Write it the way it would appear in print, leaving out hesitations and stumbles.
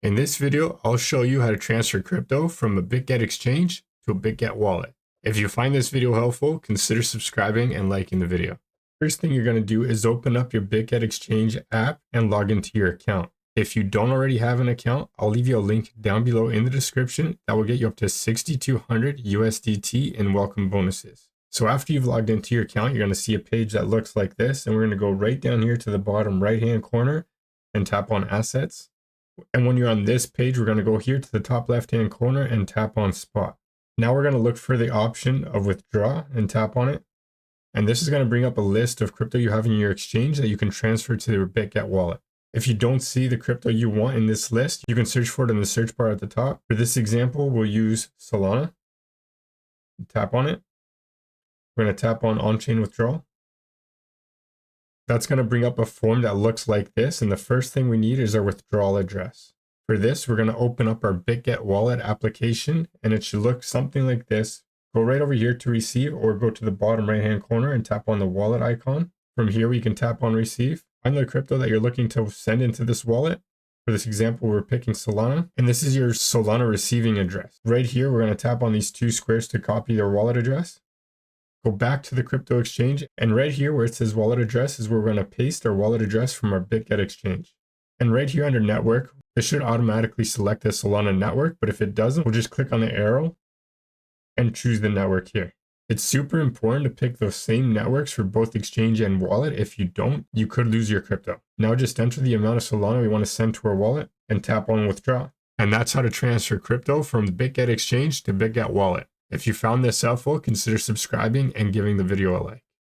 In this video, I'll show you how to transfer crypto from a Bitget exchange to a Bitget wallet. If you find this video helpful, consider subscribing and liking the video. First thing you're going to do is open up your Bitget exchange app and log into your account. If you don't already have an account, I'll leave you a link down below in the description that will get you up to 6,200 USDT in welcome bonuses. So after you've logged into your account, you're going to see a page that looks like this, and we're going to go right down here to the bottom right-hand corner and tap on Assets. And when you're on this page, we're going to go here to the top left-hand corner and tap on Spot. Now we're going to look for the option of Withdraw and tap on it. And this is going to bring up a list of crypto you have in your exchange that you can transfer to your Bitget wallet. If you don't see the crypto you want in this list, you can search for it in the search bar at the top. For this example, we'll use Solana. Tap on it. We're going to tap on On-Chain Withdrawal. That's going to bring up a form that looks like this, and the first thing we need is our withdrawal address. For this, we're going to open up our Bitget Wallet application, and it should look something like this. Go right over here to Receive, or go to the bottom right-hand corner and tap on the wallet icon. From here, we can tap on Receive. Find the crypto that you're looking to send into this wallet. For this example, we're picking Solana, and this is your Solana receiving address. Right here, we're going to tap on these two squares to copy their wallet address. Go back to the crypto exchange, and right here where it says wallet address is where we're going to paste our wallet address from our Bitget exchange. And right here under network, this should automatically select the Solana network, but if it doesn't, we'll just click on the arrow and choose the network here. It's super important to pick those same networks for both exchange and wallet. If you don't, you could lose your crypto. Now just enter the amount of Solana we want to send to our wallet and tap on Withdraw. And that's how to transfer crypto from the Bitget exchange to Bitget wallet. If you found this helpful, consider subscribing and giving the video a like.